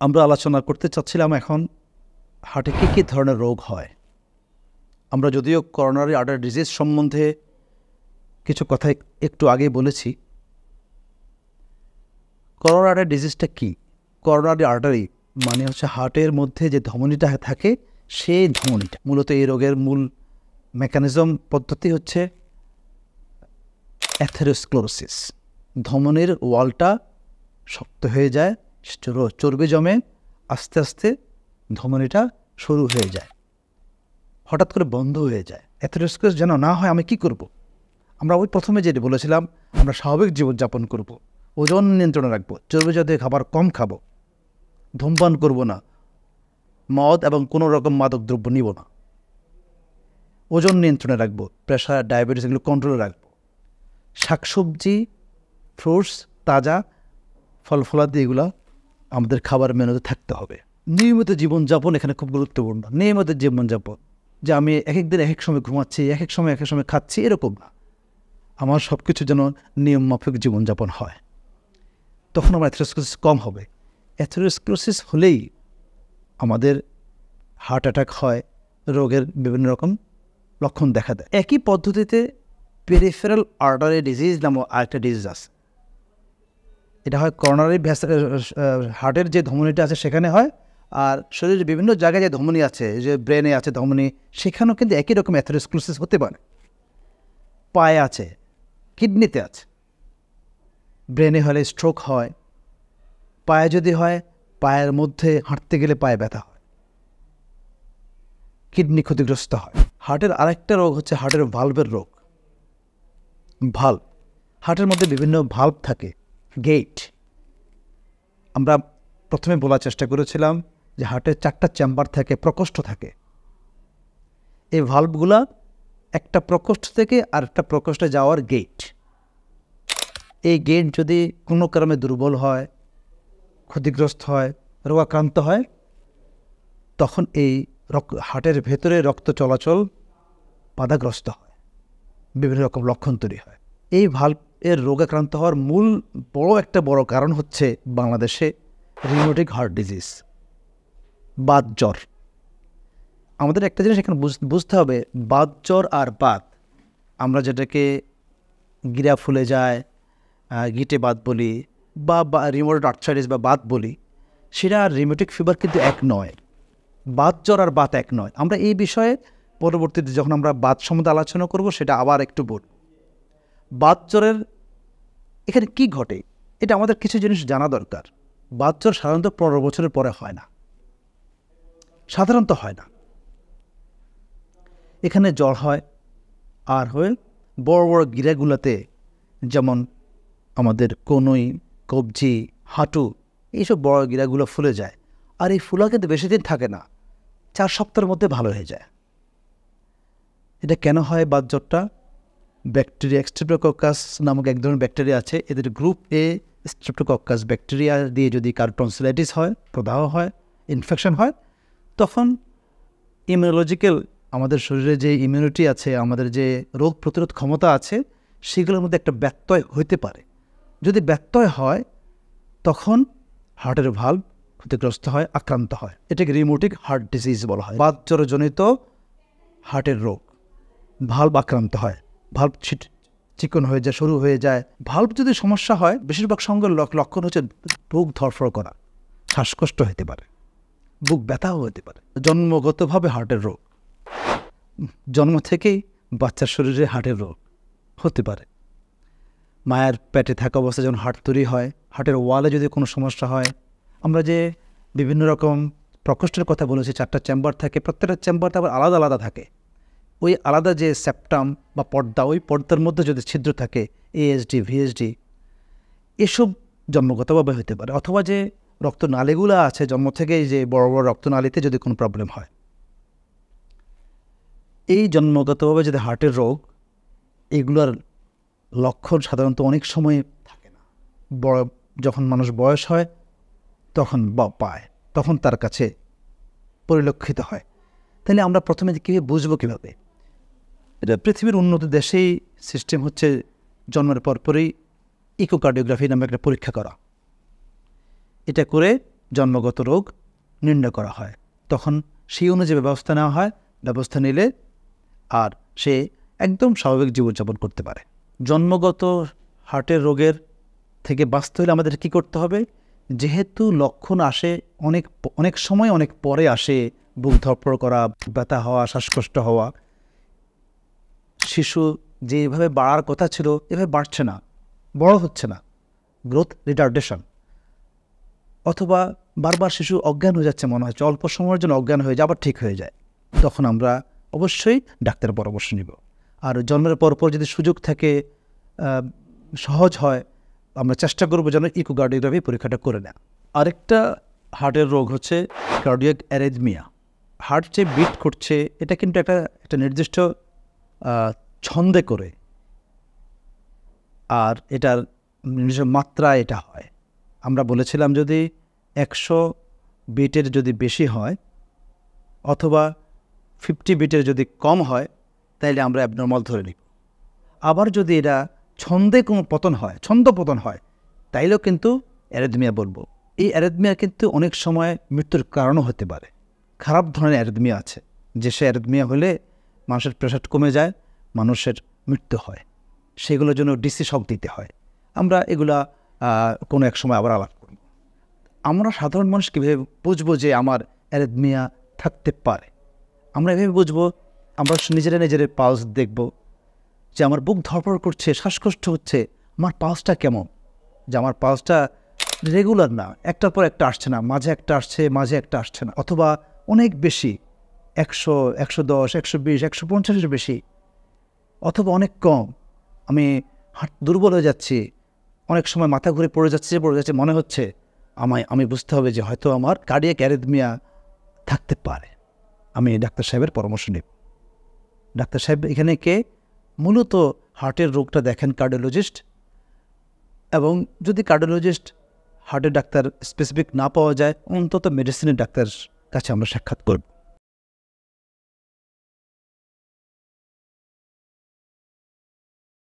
আমরা আলোচনা করতে চাচ্ছিলাম এখন হার্টে কী ধরনের রোগ হয়। আমরা যদিও করোনারি আর্টারি ডিজিজ সম্বন্ধে কিছু কথা একটু আগেই বলেছি। করোনারি আর্টারি ডিজিজটা কী? করোনারি আর্টারি মানে হচ্ছে হার্টের মধ্যে যে ধমনীটা থাকে সেই ধমনীটা। মূলত এই রোগের মূল মেকানিজম পদ্ধতি হচ্ছে অ্যাথেরোস্ক্লেরোসিস। ধমনীর ওয়ালটা শক্ত হয়ে যায়, চর্বি জমে, আস্তে আস্তে ধমনীটা শুরু হয়ে যায়, হঠাৎ করে বন্ধ হয়ে যায়। অ্যাথেরোস্ক্লেরোসিস যেন না হয় আমি কি করব? আমরা ওই প্রথমে যেটা বলেছিলাম, আমরা স্বাভাবিক জীবনযাপন করব, ওজন নিয়ন্ত্রণে রাখবো, চর্বি জাতীয় খাবার কম খাবো, ধূমপান করব না, মদ এবং কোনো রকম মাদক দ্রব্য নিব না, ওজন নিয়ন্ত্রণে রাখবো, প্রেশার, ডায়াবেটিস এগুলো কন্ট্রোলে রাখবো, শাকসবজি, ফ্রুটস, তাজা ফলফলাদি এগুলো আমাদের খাবার মেনুতে থাকতে হবে। নিয়মিত জীবনযাপন এখানে খুব গুরুত্বপূর্ণ। নিয়মিত জীবনযাপন যে আমি এক এক দিন এক এক সময় ঘুমাচ্ছি, এক এক সময় খাচ্ছি, এরকম না। আমার সব কিছু যেন নিয়ম মাফিক জীবনযাপন হয়, তখন আমার অ্যাথেরোস্ক্লেরোসিস কম হবে। অ্যাথেরোস্ক্লেরোসিস হলেই আমাদের হার্ট অ্যাটাক হয়, রোগের বিভিন্ন রকম লক্ষণ দেখা দেয়। একই পদ্ধতিতে পেরিফেরাল আর্টারি ডিজিজ নামক আরেকটা ডিজিজ আছে। এটা হয় করোনারি হার্টের যে ধমনীটা আছে সেখানে হয়, আর শরীরের বিভিন্ন জায়গায় যে ধমনী আছে, যে ব্রেনে আছে ধমনী, সেখানেও কিন্তু একই রকম অ্যাথেরোস্ক্লেরোসিস হতে পারে। পায়ে আছে, কিডনিতে আছে। ব্রেনে হলে স্ট্রোক হয়, পায়ে যদি হয় পায়ের মধ্যে হাঁটতে গেলে পায়ে ব্যথা হয়, কিডনি ক্ষতিগ্রস্ত হয়। হার্টের আরেকটা রোগ হচ্ছে হার্টের ভালভের রোগ। ভালভ, হার্টের মধ্যে বিভিন্ন ভালভ থাকে, গেট। আমরা প্রথমে বলার চেষ্টা করেছিলাম যে হার্টের 4টা চেম্বার থাকে, প্রকোষ্ঠ থাকে। এই ভালভগুলা একটা প্রকোষ্ঠ থেকে আরেকটা প্রকোষ্ঠে যাওয়ার গেট। এই গেট যদি কোনো কারণে দুর্বল হয়, ক্ষতিগ্রস্ত হয়, রোগাক্রান্ত হয়, তখন এই হার্টের ভেতরে রক্ত চলাচল বাধাগ্রস্ত হয়, বিভিন্ন রকম লক্ষণ তৈরি হয়। এই ভালভের রোগাক্রান্ত হওয়ার মূল বড় কারণ হচ্ছে বাংলাদেশে রিউমেটিক হার্ট ডিজিজ, বাত জ্বর। আমাদের একটা জিনিস এখানে বুঝতে হবে, বাত জ্বর আর বাত, আমরা যেটাকে গিরা ফুলে যায়, গিটে বাত বলি, বা রিউমেটয়েড আর্থ্রাইটিস বা বাত বলি, সেটা আর রিউমেটিক ফিভার কিন্তু এক নয়। বাত জ্বর আর বাত এক নয়। আমরা এই বিষয়ে পরবর্তীতে যখন আমরা বাত সম্বন্ধে আলোচনা করব সেটা আবার একটু বলব। বাত জ্বরের এখানে কি ঘটে, এটা আমাদের কিছু জিনিস জানা দরকার। বাত জ্বর সাধারণত 15 বছরের পরে হয় না, সাধারণত হয় না। এখানে জ্বর হয়, আর হয়ে বড় বড় গিরাগুলোতে, যেমন আমাদের কনুই, কবজি, হাঁটু, এইসব বড় গিরাগুলো ফুলে যায়। আর এই ফুলা কিন্তু বেশি দিন থাকে না, 4 সপ্তাহের মধ্যে ভালো হয়ে যায়। এটা কেন হয় বাত জ্বরটা? ব্যাকটেরিয়া, স্ট্রেপ্টোকক্কাস নামক এক ধরনের ব্যাকটেরিয়া আছে, এদের গ্রুপ এ স্ট্রেপ্টোকক্কাস ব্যাকটেরিয়া দিয়ে যদি কারো টনসিলাইটিস হয়, প্রদাহ হয়, ইনফেকশন হয়, তখন ইমিউনোলজিক্যাল, আমাদের শরীরে যে ইমিউনিটি আছে, আমাদের যে রোগ প্রতিরোধ ক্ষমতা আছে, সেগুলোর মধ্যে একটা ব্যত্যয় হইতে পারে। যদি ব্যত্যয় হয় তখন হার্টের ভালভ ক্ষতিগ্রস্ত হয়, আক্রান্ত হয়। এটাকে রিউমেটিক হার্ট ডিজিজ বলা হয়। বাত জ্বরজনিত হার্টের রোগ, ভালভ আক্রান্ত হয়, ভালভ চিকন হয়ে যায়, শুরু হয়ে যায়। ভালভ যদি সমস্যা হয়, বেশিরভাগ সঙ্গে লক্ষণ হচ্ছে বুক ধরফর করা, শ্বাসকষ্ট হতে পারে, বুক ব্যথাও হতে পারে। জন্মগতভাবে হার্টের রোগ, জন্ম থেকেই বাচ্চার শরীরে হার্টের রোগ হতে পারে। মায়ের পেটে থাকা অবস্থায় যখন হার্ট তৈরি হয়, হার্টের ওয়ালে যদি কোনো সমস্যা হয়, আমরা যে বিভিন্ন রকম প্রকোষ্ঠের কথা বলেছি, 4টা চেম্বার থাকে, প্রত্যেকটা চেম্বারটা আবার আলাদা আলাদা থাকে। ওই আলাদা যে সেপ্টাম বা পর্দা, ওই পর্দার মধ্যে যদি ছিদ্র থাকে, এএসডি, ভিএসডি, এসব জন্মগতভাবে হতে পারে। অথবা যে রক্তনালীগুলো আছে জন্ম থেকেই, যে বড় বড় রক্তনালীতে যদি কোনো প্রবলেম হয়, এই জন্মগতভাবে যদি হার্টের রোগ, এগুলোর লক্ষণ সাধারণত অনেক সময় থাকে না। যখন মানুষ বয়স হয় তখন পায়, তখন তার কাছে পরিলক্ষিত হয়। তাহলে আমরা প্রথমে কীভাবে বুঝবো, কীভাবে? এটা পৃথিবীর উন্নত দেশেই সিস্টেম হচ্ছে জন্মের পরপরই ইকোকার্ডিওগ্রাফি নামে একটা পরীক্ষা করা। এটা করে জন্মগত রোগ নির্ণয় করা হয়, তখন সেই অনুযায়ী ব্যবস্থা নেওয়া হয়। ব্যবস্থা নিলে আর সে একদম স্বাভাবিক জীবনযাপন করতে পারে। জন্মগত হার্টের রোগের থেকে বাঁচতে হলে আমাদের কী করতে হবে? যেহেতু লক্ষণ আসে অনেক সময় অনেক পরে আসে, বুক ধড়ফড় করা, ব্যথা হওয়া, শ্বাসকষ্ট হওয়া, শিশু যেভাবে বাড়ার কথা ছিল এভাবে বাড়ছে না, বড় হচ্ছে না, গ্রোথ রিটার্ডেশন, অথবা বারবার শিশু অজ্ঞান হয়ে যাচ্ছে, মনে হচ্ছে অল্প সময়ের জন্য অজ্ঞান হয়ে যায় আবার ঠিক হয়ে যায়, তখন আমরা অবশ্যই ডাক্তারের পরামর্শ নিব। আর জন্মের পরপর যদি সুযোগ থাকে, সহজ হয়, আমরা চেষ্টা করবো যেন ইকোকার্ডিওগ্রাফি পরীক্ষাটা করে নেয়। আরেকটা হার্টের রোগ হচ্ছে কার্ডিয়াক অ্যারিথমিয়া। হার্ট যে বিট করছে এটা কিন্তু একটা নির্দিষ্ট ছন্দে করে, আর এটার নিজস্ব মাত্রা এটা হয়। আমরা বলেছিলাম যদি 100 বিটের যদি বেশি হয় অথবা 50 বিটের যদি কম হয় তাইলে আমরা অ্যাবনর্মাল ধরে নিব। আবার যদি এটা ছন্দে কোনো ছন্দ পতন হয় তাইলেও কিন্তু অ্যারিথমিয়া বলবো। এই অ্যারিথমিয়া কিন্তু অনেক সময় মৃত্যুর কারণও হতে পারে। খারাপ ধরনের অ্যারিথমিয়া আছে, যে সে অ্যারিথমিয়া হলে মানুষের প্রেশার কমে যায়, মানুষের মৃত্যু হয়, সেগুলোর জন্য ডিসি শক দিতে হয়। আমরা এগুলা কোনো এক সময় আবার আলাপ করব। আমরা সাধারণ মানুষ কীভাবে বুঝবো যে আমার অ্যারিথমিয়া থাকতে পারে? আমরা এভাবে বুঝবো, আমরা নিজেরা পালস দেখব, যে আমার বুক ধড়ফড় করছে, শ্বাসকষ্ট হচ্ছে, আমার পালসটা কেমন, যে আমার পালসটা রেগুলার না, একটার পর একটা আসছে না, মাঝে একটা আসছে, মাঝে একটা আসছে না, অথবা অনেক বেশি 100, 110, 120, 150-এর বেশি, অথবা অনেক কম, আমি দুর্বল হয়ে যাচ্ছি, অনেক সময় মাথা ঘুরে পড়ে যাচ্ছে, মনে হচ্ছে আমি বুঝতে হবে যে হয়তো আমার কার্ডিয়াক অ্যারিথমিয়া থাকতে পারে। আমি ডাক্তার সাহেবের পরামর্শ নেব। ডাক্তার সাহেব এখানে কে? মূলত হার্টের রোগটা দেখেন কার্ডিওলজিস্ট, এবং যদি কার্ডিওলজিস্ট হার্টের ডাক্তার স্পেসিফিক না পাওয়া যায় অন্তত মেডিসিনের ডাক্তার কাছে আমরা সাক্ষাৎ করব।